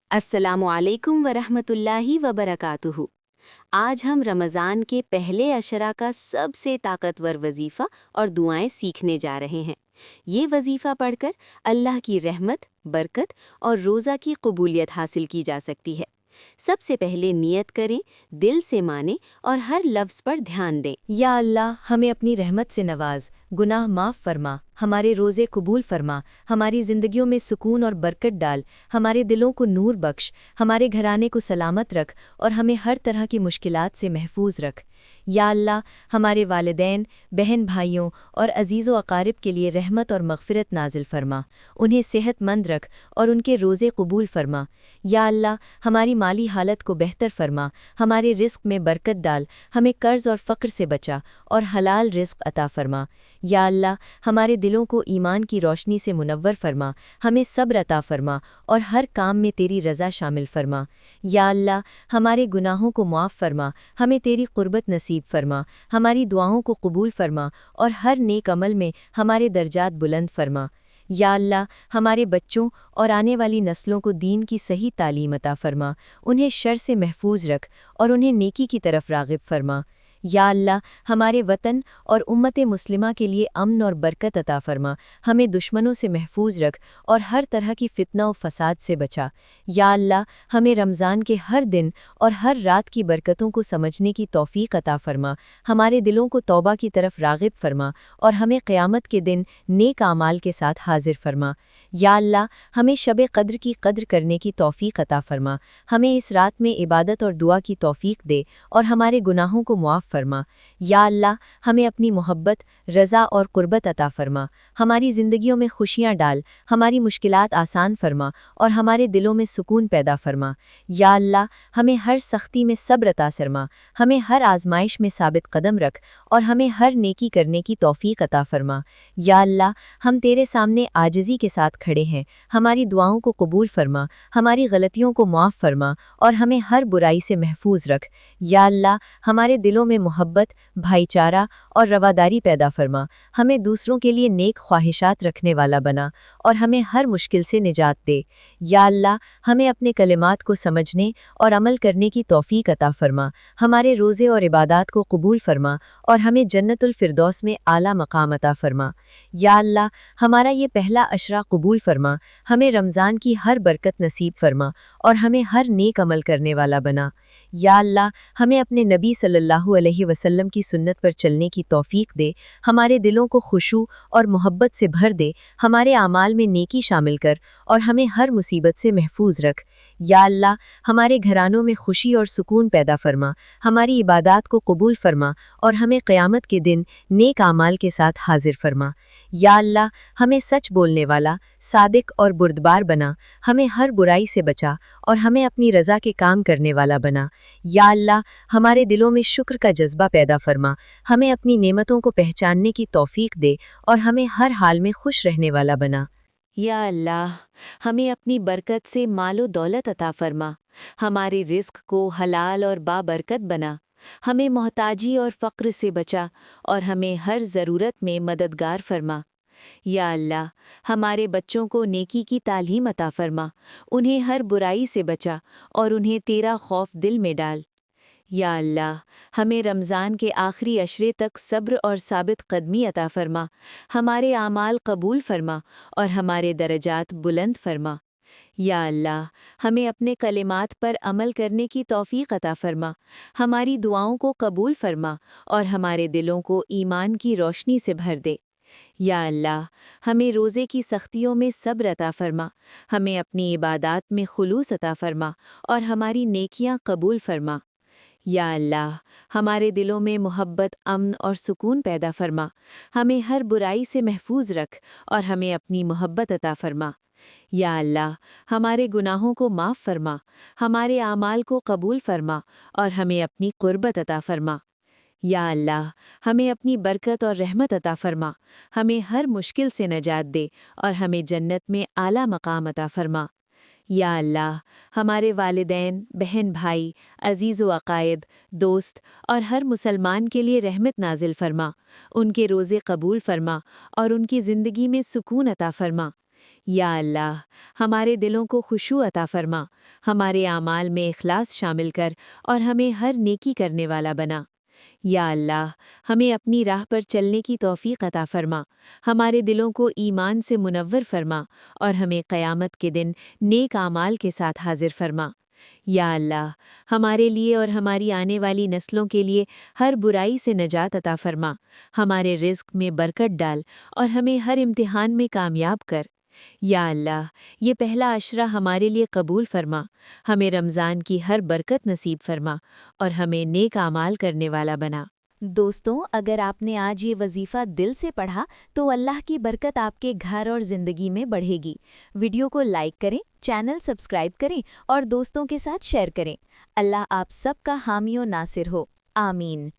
السلام علیکم ورحمۃ اللہ وبرکاتہ۔ آج ہم رمضان کے پہلے عشرہ کا سب سے طاقتور وظیفہ اور دعائیں سیکھنے جا رہے ہیں۔ یہ وظیفہ پڑھ کر اللہ کی رحمت، برکت اور روزہ کی قبولیت حاصل کی جا سکتی ہے۔ سب سے پہلے نیت کریں، دل سے مانیں اور ہر لفظ پر دھیان دیں۔ یا اللہ، ہمیں اپنی رحمت سے نواز، گناہ معاف فرما، ہمارے روزے قبول فرما، ہماری زندگیوں میں سکون اور برکت ڈال، ہمارے دلوں کو نور بخش، ہمارے گھرانے کو سلامت رکھ اور ہمیں ہر طرح کی مشکلات سے محفوظ رکھ۔ یا اللہ، ہمارے والدین، بہن بھائیوں اور عزیز و اقارب کے لیے رحمت اور مغفرت نازل فرما، انہیں صحت مند رکھ اور ان کے روزے قبول فرما۔ یا اللہ، ہماری مالی حالت کو بہتر فرما، ہمارے رزق میں برکت ڈال، ہمیں قرض اور فقر سے بچا اور حلال رزق عطا فرما۔ یا اللہ، ہمارے دلوں کو ایمان کی روشنی سے منور فرما، ہمیں صبر عطا فرما اور ہر کام میں تیری رضا شامل فرما۔ یا اللہ، ہمارے گناہوں کو معاف فرما، ہمیں تیری قربت نصیب فرما، ہماری دعاؤں کو قبول فرما اور ہر نیک عمل میں ہمارے درجات بلند فرما۔ یا اللہ، ہمارے بچوں اور آنے والی نسلوں کو دین کی صحیح تعلیم عطا فرما، انہیں شر سے محفوظ رکھ اور انہیں نیکی کی طرف راغب فرما۔ یا اللہ، ہمارے وطن اور امت مسلمہ کے لیے امن اور برکت عطا فرما، ہمیں دشمنوں سے محفوظ رکھ اور ہر طرح کی فتنہ و فساد سے بچا۔ یا اللہ، ہمیں رمضان کے ہر دن اور ہر رات کی برکتوں کو سمجھنے کی توفیق عطا فرما، ہمارے دلوں کو توبہ کی طرف راغب فرما اور ہمیں قیامت کے دن نیک اعمال کے ساتھ حاضر فرما۔ یا اللہ، ہمیں شب قدر کی قدر کرنے کی توفیق عطا فرما، ہمیں اس رات میں عبادت اور دعا کی توفیق دے اور ہمارے گناہوں کو معاف فرما۔ یا اللہ، ہمیں اپنی محبت، رضا اور قربت عطا فرما، ہماری زندگیوں میں خوشیاں ڈال، ہماری مشکلات آسان فرما اور ہمارے دلوں میں سکون پیدا فرما۔ یا اللہ، ہمیں ہر سختی میں صبر عطا فرما، ہمیں ہر آزمائش میں ثابت قدم رکھ اور ہمیں ہر نیکی کرنے کی توفیق عطا فرما۔ یا اللہ، ہم تیرے سامنے عاجزی کے ساتھ کھڑے ہیں، ہماری دعاؤں کو قبول فرما، ہماری غلطیوں کو معاف فرما اور ہمیں ہر برائی سے محفوظ رکھ۔ یا اللہ، ہمارے دلوں میں محبت، بھائی چارہ اور رواداری پیدا فرما، ہمیں دوسروں کے لیے نیک خواہشات رکھنے والا بنا اور ہمیں ہر مشکل سے نجات دے۔ یا اللہ، ہمیں اپنے کلمات کو سمجھنے اور عمل کرنے کی توفیق عطا فرما، ہمارے روزے اور عبادات کو قبول فرما اور ہمیں جنت الفردوس میں اعلیٰ مقام عطا فرما۔ یا اللہ، ہمارا یہ پہلا عشرہ قبول فرما، ہمیں رمضان کی ہر برکت نصیب فرما اور ہمیں ہر نیک عمل کرنے والا بنا۔ یا اللہ، ہمیں اپنے نبی صلی اللہ علیہ وسلم کی سنت پر چلنے کی توفیق دے، ہمارے دلوں کو خشوع اور محبت سے بھر دے، ہمارے اعمال میں نیکی شامل کر اور ہمیں ہر مصیبت سے محفوظ رکھ۔ یا اللہ، ہمارے گھرانوں میں خوشی اور سکون پیدا فرما، ہماری عبادات کو قبول فرما اور ہمیں قیامت کے دن نیک اعمال کے ساتھ حاضر فرما۔ یا اللہ، ہمیں سچ بولنے والا، صادق اور بردبار بنا، ہمیں ہر برائی سے بچا اور ہمیں اپنی رضا کے کام کرنے والا بنا۔ یا اللہ، ہمارے دلوں میں شکر کا جذبہ پیدا فرما، ہمیں اپنی نعمتوں کو پہچاننے کی توفیق دے اور ہمیں ہر حال میں خوش رہنے والا بنا۔ یا اللہ، ہمیں اپنی برکت سے مال و دولت عطا فرما، ہمارے رزق کو حلال اور بابرکت بنا، ہمیں محتاجی اور فقر سے بچا اور ہمیں ہر ضرورت میں مددگار فرما۔ یا اللہ، ہمارے بچوں کو نیکی کی تعلیم عطا فرما، انہیں ہر برائی سے بچا اور انہیں تیرا خوف دل میں ڈال۔ یا اللہ، ہمیں رمضان کے آخری عشرے تک صبر اور ثابت قدمی عطا فرما، ہمارے اعمال قبول فرما اور ہمارے درجات بلند فرما۔ یا اللہ، ہمیں اپنے کلمات پر عمل کرنے کی توفیق عطا فرما، ہماری دعاؤں کو قبول فرما اور ہمارے دلوں کو ایمان کی روشنی سے بھر دے۔ یا اللہ، ہمیں روزے کی سختیوں میں صبر عطا فرما، ہمیں اپنی عبادات میں خلوص عطا فرما اور ہماری نیکیاں قبول فرما۔ یا اللہ، ہمارے دلوں میں محبت، امن اور سکون پیدا فرما، ہمیں ہر برائی سے محفوظ رکھ اور ہمیں اپنی محبت عطا فرما۔ یا اللہ، ہمارے گناہوں کو معاف فرما، ہمارے اعمال کو قبول فرما اور ہمیں اپنی قربت عطا فرما۔ یا اللہ، ہمیں اپنی برکت اور رحمت عطا فرما، ہمیں ہر مشکل سے نجات دے اور ہمیں جنت میں اعلیٰ مقام عطا فرما۔ یا اللہ، ہمارے والدین، بہن بھائی، عزیز و عقائد، دوست اور ہر مسلمان کے لیے رحمت نازل فرما، ان کے روزے قبول فرما اور ان کی زندگی میں سکون عطا فرما۔ یا اللہ ہمارے دلوں کو خشوع عطا فرما، ہمارے اعمال میں اخلاص شامل کر اور ہمیں ہر نیکی کرنے والا بنا۔ یا اللہ ہمیں اپنی راہ پر چلنے کی توفیق عطا فرما، ہمارے دلوں کو ایمان سے منور فرما اور ہمیں قیامت کے دن نیک اعمال کے ساتھ حاضر فرما۔ یا اللہ ہمارے لیے اور ہماری آنے والی نسلوں کے لیے ہر برائی سے نجات عطا فرما، ہمارے رزق میں برکت ڈال اور ہمیں ہر امتحان میں کامیاب کر۔ یا اللہ یہ پہلا عشرہ ہمارے لیے قبول فرما، ہمیں رمضان کی ہر برکت نصیب فرما اور ہمیں نیک اعمال کرنے والا بنا۔ دوستوں، اگر آپ نے آج یہ وظیفہ دل سے پڑھا تو اللہ کی برکت آپ کے گھر اور زندگی میں بڑھے گی۔ ویڈیو کو لائک کریں، چینل سبسکرائب کریں اور دوستوں کے ساتھ شیئر کریں۔ اللہ آپ سب کا حامی و ناصر ہو، آمین۔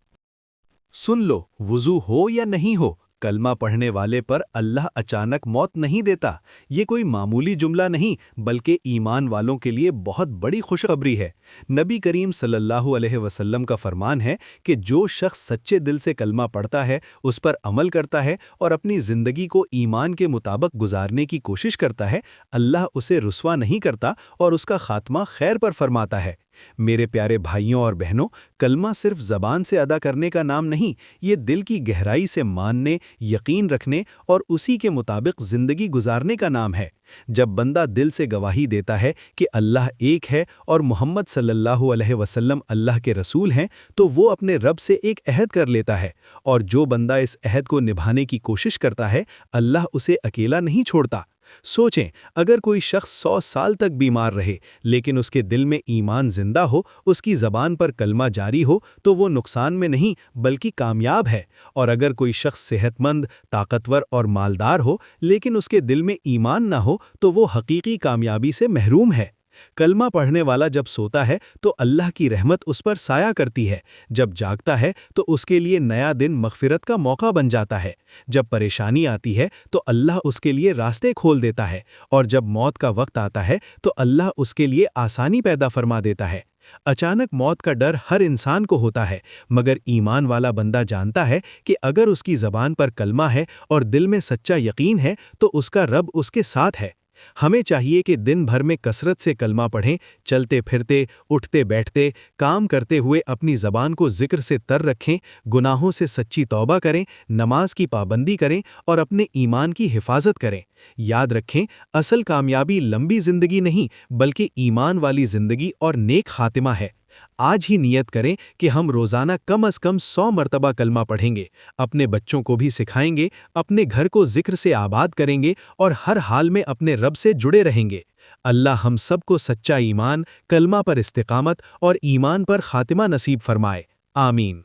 سن لو، وضو ہو یا نہیں ہو، کلمہ پڑھنے والے پر اللہ اچانک موت نہیں دیتا۔ یہ کوئی معمولی جملہ نہیں بلکہ ایمان والوں کے لیے بہت بڑی خوشخبری ہے۔ نبی کریم صلی اللہ علیہ وسلم کا فرمان ہے کہ جو شخص سچے دل سے کلمہ پڑھتا ہے، اس پر عمل کرتا ہے اور اپنی زندگی کو ایمان کے مطابق گزارنے کی کوشش کرتا ہے، اللہ اسے رسوا نہیں کرتا اور اس کا خاتمہ خیر پر فرماتا ہے۔ میرے پیارے بھائیوں اور بہنوں، کلمہ صرف زبان سے ادا کرنے کا نام نہیں، یہ دل کی گہرائی سے ماننے، یقین رکھنے اور اسی کے مطابق زندگی گزارنے کا نام ہے۔ جب بندہ دل سے گواہی دیتا ہے کہ اللہ ایک ہے اور محمد صلی اللہ علیہ وسلم اللہ کے رسول ہیں، تو وہ اپنے رب سے ایک عہد کر لیتا ہے، اور جو بندہ اس عہد کو نبھانے کی کوشش کرتا ہے، اللہ اسے اکیلا نہیں چھوڑتا۔ سوچیں، اگر کوئی شخص 100 سال تک بیمار رہے لیکن اس کے دل میں ایمان زندہ ہو، اس کی زبان پر کلمہ جاری ہو، تو وہ نقصان میں نہیں بلکہ کامیاب ہے۔ اور اگر کوئی شخص صحت مند، طاقتور اور مالدار ہو لیکن اس کے دل میں ایمان نہ ہو، تو وہ حقیقی کامیابی سے محروم ہے۔ کلمہ پڑھنے والا جب سوتا ہے تو اللہ کی رحمت اس پر سایہ کرتی ہے، جب جاگتا ہے تو اس کے لیے نیا دن مغفرت کا موقع بن جاتا ہے، جب پریشانی آتی ہے تو اللہ اس کے لیے راستے کھول دیتا ہے، اور جب موت کا وقت آتا ہے تو اللہ اس کے لیے آسانی پیدا فرما دیتا ہے۔ اچانک موت کا ڈر ہر انسان کو ہوتا ہے، مگر ایمان والا بندہ جانتا ہے کہ اگر اس کی زبان پر کلمہ ہے اور دل میں سچا یقین ہے تو اس کا رب اس کے ساتھ ہے۔ ہمیں چاہیے کہ دن بھر میں کثرت سے کلمہ پڑھیں، چلتے پھرتے، اٹھتے بیٹھتے، کام کرتے ہوئے اپنی زبان کو ذکر سے تر رکھیں، گناہوں سے سچی توبہ کریں، نماز کی پابندی کریں اور اپنے ایمان کی حفاظت کریں۔ یاد رکھیں، اصل کامیابی لمبی زندگی نہیں بلکہ ایمان والی زندگی اور نیک خاتمہ ہے۔ آج ہی نیت کریں کہ ہم روزانہ کم از کم 100 مرتبہ کلمہ پڑھیں گے، اپنے بچوں کو بھی سکھائیں گے، اپنے گھر کو ذکر سے آباد کریں گے اور ہر حال میں اپنے رب سے جڑے رہیں گے۔ اللہ ہم سب کو سچا ایمان، کلمہ پر استقامت اور ایمان پر خاتمہ نصیب فرمائے، آمین۔